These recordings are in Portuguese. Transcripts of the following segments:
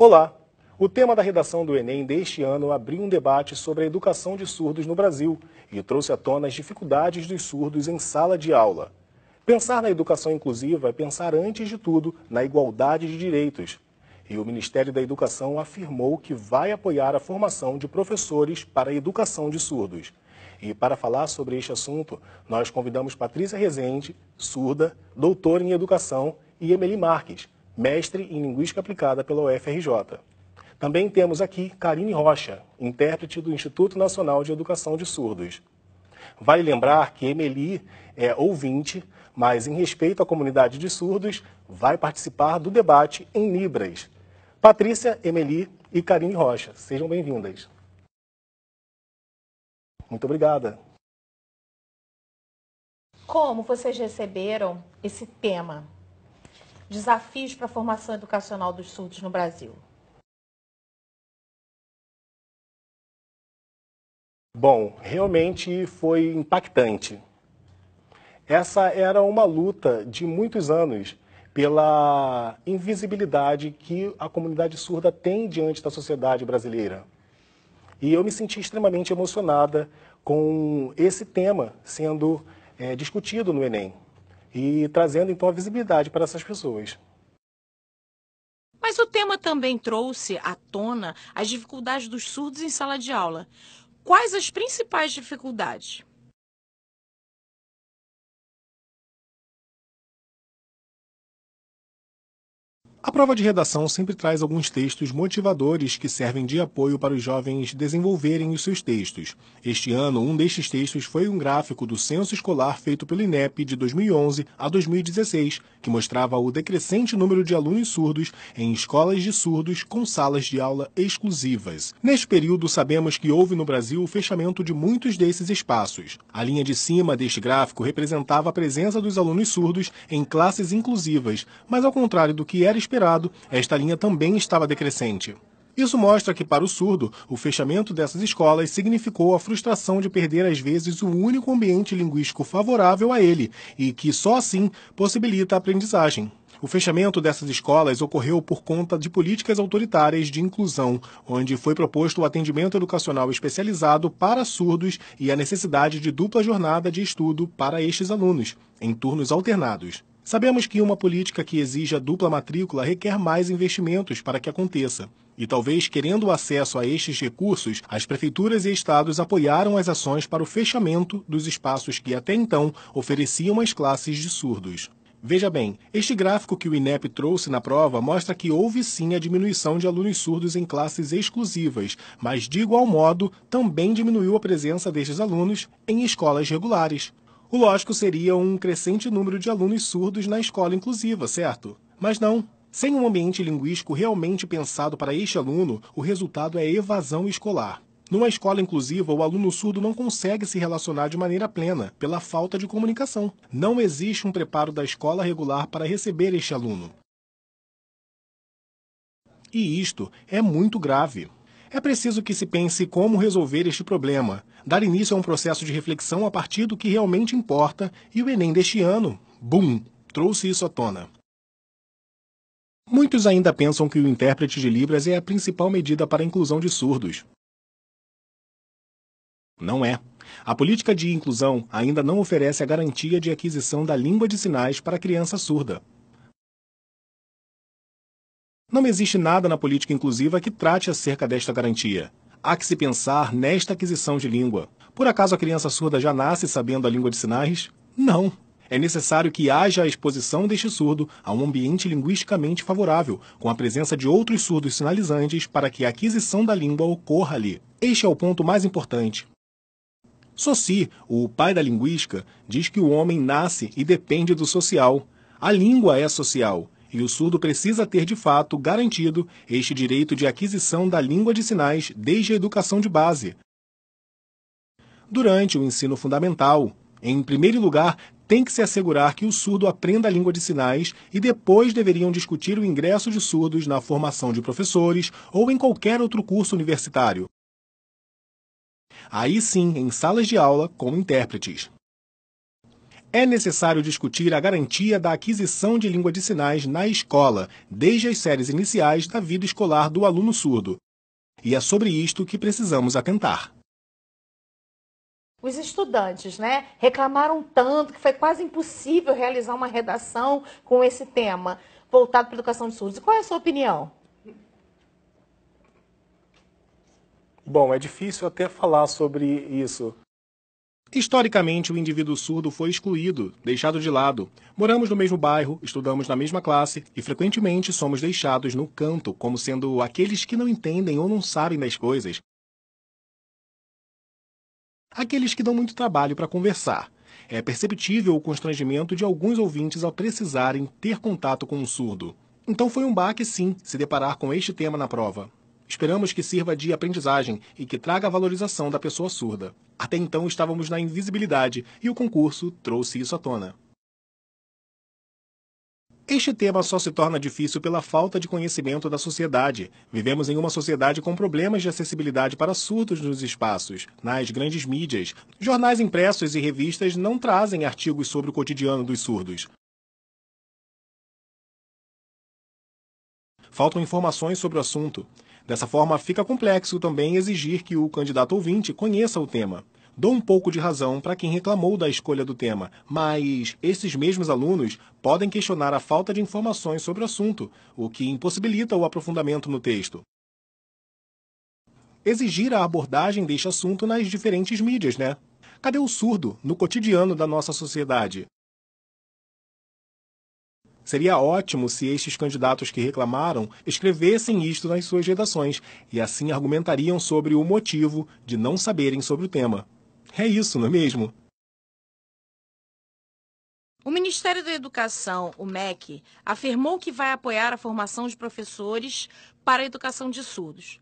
Olá! O tema da redação do Enem deste ano abriu um debate sobre a educação de surdos no Brasil e trouxe à tona as dificuldades dos surdos em sala de aula. Pensar na educação inclusiva é pensar, antes de tudo, na igualdade de direitos. E o Ministério da Educação afirmou que vai apoiar a formação de professores para a educação de surdos. E para falar sobre este assunto, nós convidamos Patrícia Rezende, surda, doutora em educação, e Emeli Marques, mestre em linguística aplicada pela UFRJ. Também temos aqui Karine Rocha, intérprete do Instituto Nacional de Educação de Surdos. Vale lembrar que Emeli é ouvinte, mas em respeito à comunidade de surdos, vai participar do debate em Libras. Patrícia, Emeli e Karine Rocha, sejam bem-vindas. Muito obrigada. Como vocês receberam esse tema? Desafios para a formação educacional dos surdos no Brasil. Bom, realmente foi impactante. Essa era uma luta de muitos anos pela invisibilidade que a comunidade surda tem diante da sociedade brasileira. E eu me senti extremamente emocionada com esse tema sendo discutido no Enem e trazendo então a visibilidade para essas pessoas. Mas o tema também trouxe à tona as dificuldades dos surdos em sala de aula. Quais as principais dificuldades? A prova de redação sempre traz alguns textos motivadores que servem de apoio para os jovens desenvolverem os seus textos. Este ano, um destes textos foi um gráfico do censo escolar feito pelo INEP de 2011 a 2016, que mostrava o decrescente número de alunos surdos em escolas de surdos com salas de aula exclusivas. Neste período, sabemos que houve no Brasil o fechamento de muitos desses espaços. A linha de cima deste gráfico representava a presença dos alunos surdos em classes inclusivas, mas ao contrário do que era esperado, esta linha também estava decrescente. Isso mostra que, para o surdo, o fechamento dessas escolas significou a frustração de perder, às vezes, o único ambiente linguístico favorável a ele e que, só assim, possibilita a aprendizagem. O fechamento dessas escolas ocorreu por conta de políticas autoritárias de inclusão, onde foi proposto o atendimento educacional especializado para surdos e a necessidade de dupla jornada de estudo para estes alunos, em turnos alternados. Sabemos que uma política que exija dupla matrícula requer mais investimentos para que aconteça. E talvez, querendo o acesso a estes recursos, as prefeituras e estados apoiaram as ações para o fechamento dos espaços que até então ofereciam as classes de surdos. Veja bem, este gráfico que o INEP trouxe na prova mostra que houve sim a diminuição de alunos surdos em classes exclusivas, mas de igual modo também diminuiu a presença destes alunos em escolas regulares. O lógico seria um crescente número de alunos surdos na escola inclusiva, certo? Mas não. Sem um ambiente linguístico realmente pensado para este aluno, o resultado é evasão escolar. Numa escola inclusiva, o aluno surdo não consegue se relacionar de maneira plena, pela falta de comunicação. Não existe um preparo da escola regular para receber este aluno. E isto é muito grave. É preciso que se pense como resolver este problema, dar início a um processo de reflexão a partir do que realmente importa, e o Enem deste ano, bum, trouxe isso à tona. Muitos ainda pensam que o intérprete de Libras é a principal medida para a inclusão de surdos. Não é. A política de inclusão ainda não oferece a garantia de aquisição da língua de sinais para a criança surda. Não existe nada na política inclusiva que trate acerca desta garantia. Há que se pensar nesta aquisição de língua. Por acaso a criança surda já nasce sabendo a língua de sinais? Não. É necessário que haja a exposição deste surdo a um ambiente linguisticamente favorável, com a presença de outros surdos sinalizantes para que a aquisição da língua ocorra ali. Este é o ponto mais importante. Saussure, o pai da linguística, diz que o homem nasce e depende do social. A língua é social. E o surdo precisa ter, de fato, garantido este direito de aquisição da língua de sinais desde a educação de base. Durante o ensino fundamental, em primeiro lugar, tem que se assegurar que o surdo aprenda a língua de sinais e depois deveriam discutir o ingresso de surdos na formação de professores ou em qualquer outro curso universitário. Aí sim, em salas de aula com intérpretes. É necessário discutir a garantia da aquisição de língua de sinais na escola, desde as séries iniciais da vida escolar do aluno surdo. E é sobre isto que precisamos atentar. Os estudantes, né, reclamaram tanto que foi quase impossível realizar uma redação com esse tema voltado para a educação de surdos. E qual é a sua opinião? Bom, é difícil até falar sobre isso. Historicamente, o indivíduo surdo foi excluído, deixado de lado. Moramos no mesmo bairro, estudamos na mesma classe e frequentemente somos deixados no canto, como sendo aqueles que não entendem ou não sabem das coisas. Aqueles que dão muito trabalho para conversar. É perceptível o constrangimento de alguns ouvintes ao precisarem ter contato com um surdo. Então foi um baque, sim, se deparar com este tema na prova. Esperamos que sirva de aprendizagem e que traga a valorização da pessoa surda. Até então estávamos na invisibilidade e o concurso trouxe isso à tona. Este tema só se torna difícil pela falta de conhecimento da sociedade. Vivemos em uma sociedade com problemas de acessibilidade para surdos nos espaços, nas grandes mídias. Jornais impressos e revistas não trazem artigos sobre o cotidiano dos surdos. Faltam informações sobre o assunto. Dessa forma, fica complexo também exigir que o candidato ouvinte conheça o tema. Dou um pouco de razão para quem reclamou da escolha do tema, mas esses mesmos alunos podem questionar a falta de informações sobre o assunto, o que impossibilita o aprofundamento no texto. Exigir a abordagem deste assunto nas diferentes mídias, né? Cadê o surdo no cotidiano da nossa sociedade? Seria ótimo se estes candidatos que reclamaram escrevessem isto nas suas redações e assim argumentariam sobre o motivo de não saberem sobre o tema. É isso, não é mesmo? O Ministério da Educação, o MEC, afirmou que vai apoiar a formação de professores para a educação de surdos.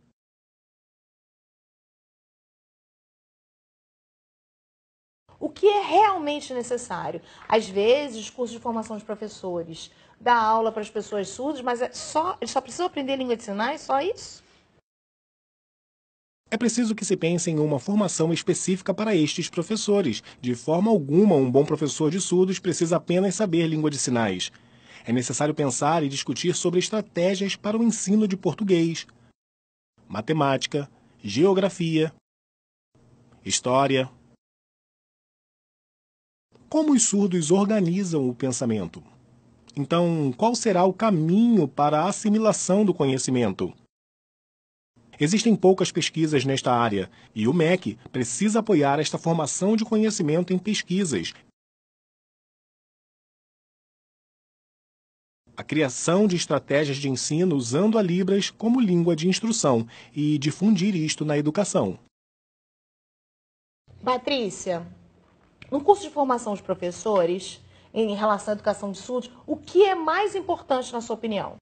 O que é realmente necessário? Às vezes, os cursos de formação de professores dá aula para as pessoas surdas, mas eles só precisam aprender língua de sinais, só isso? É preciso que se pense em uma formação específica para estes professores. De forma alguma, um bom professor de surdos precisa apenas saber língua de sinais. É necessário pensar e discutir sobre estratégias para o ensino de português, matemática, geografia, história. Como os surdos organizam o pensamento? Então, qual será o caminho para a assimilação do conhecimento? Existem poucas pesquisas nesta área, e o MEC precisa apoiar esta formação de conhecimento em pesquisas. A criação de estratégias de ensino usando a Libras como língua de instrução e difundir isto na educação. Patrícia, no curso de formação de professores, em relação à educação de surdos, o que é mais importante na sua opinião?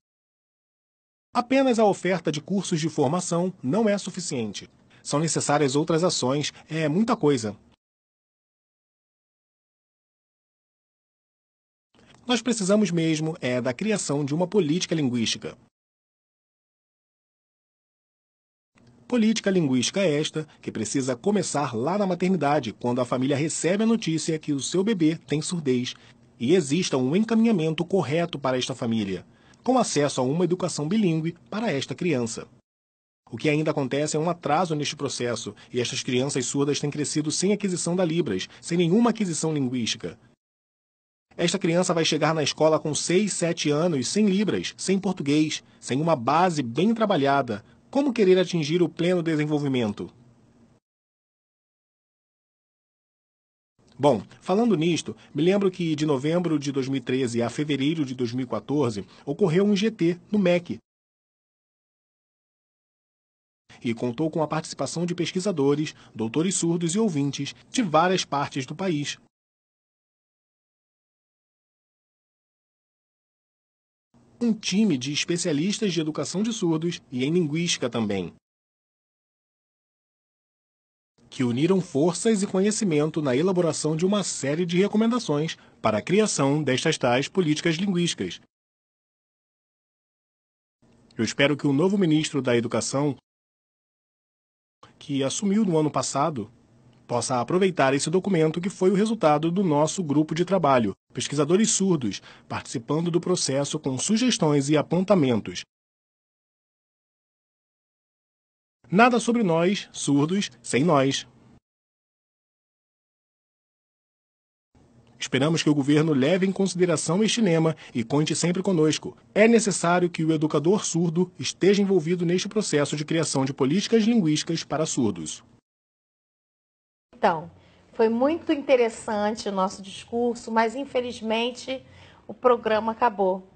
Apenas a oferta de cursos de formação não é suficiente. São necessárias outras ações, é muita coisa. Nós precisamos mesmo da criação de uma política linguística. Política linguística esta que precisa começar lá na maternidade, quando a família recebe a notícia que o seu bebê tem surdez e exista um encaminhamento correto para esta família, com acesso a uma educação bilíngue para esta criança. O que ainda acontece é um atraso neste processo, e estas crianças surdas têm crescido sem aquisição da Libras, sem nenhuma aquisição linguística. Esta criança vai chegar na escola com 6, 7 anos, sem Libras, sem português, sem uma base bem trabalhada. Como querer atingir o pleno desenvolvimento? Bom, falando nisto, me lembro que de novembro de 2013 a fevereiro de 2014 ocorreu um GT no MEC e contou com a participação de pesquisadores, doutores surdos e ouvintes de várias partes do país. Um time de especialistas de educação de surdos e em linguística também, que uniram forças e conhecimento na elaboração de uma série de recomendações para a criação destas tais políticas linguísticas. Eu espero que o novo ministro da Educação, que assumiu no ano passado, possa aproveitar esse documento que foi o resultado do nosso grupo de trabalho, pesquisadores surdos, participando do processo com sugestões e apontamentos. Nada sobre nós, surdos, sem nós. Esperamos que o governo leve em consideração este lema e conte sempre conosco. É necessário que o educador surdo esteja envolvido neste processo de criação de políticas linguísticas para surdos. Então, foi muito interessante o nosso discurso, mas infelizmente o programa acabou.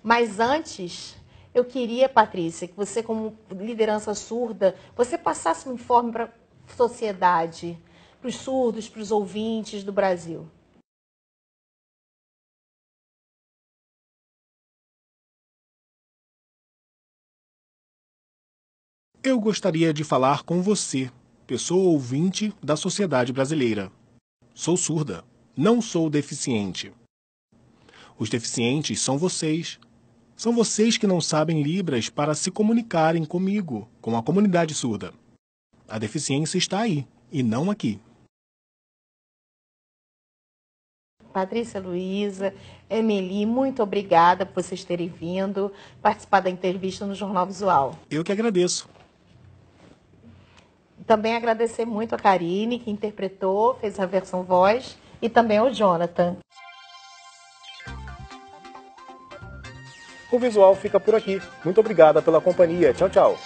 Mas antes, eu queria, Patrícia, que você, como liderança surda, você passasse um informe para a sociedade, para os surdos, para os ouvintes do Brasil. Eu gostaria de falar com você, pessoa ouvinte da sociedade brasileira. Sou surda, não sou deficiente. Os deficientes são vocês. São vocês que não sabem Libras para se comunicarem comigo, com a comunidade surda. A deficiência está aí, e não aqui. Patrícia, Luísa, Emeli, muito obrigada por vocês terem vindo participar da entrevista no Jornal Visual. Eu que agradeço. Também agradecer muito a Karine, que interpretou, fez a versão voz, e também ao Jonathan. O Visual fica por aqui. Muito obrigada pela companhia. Tchau, tchau.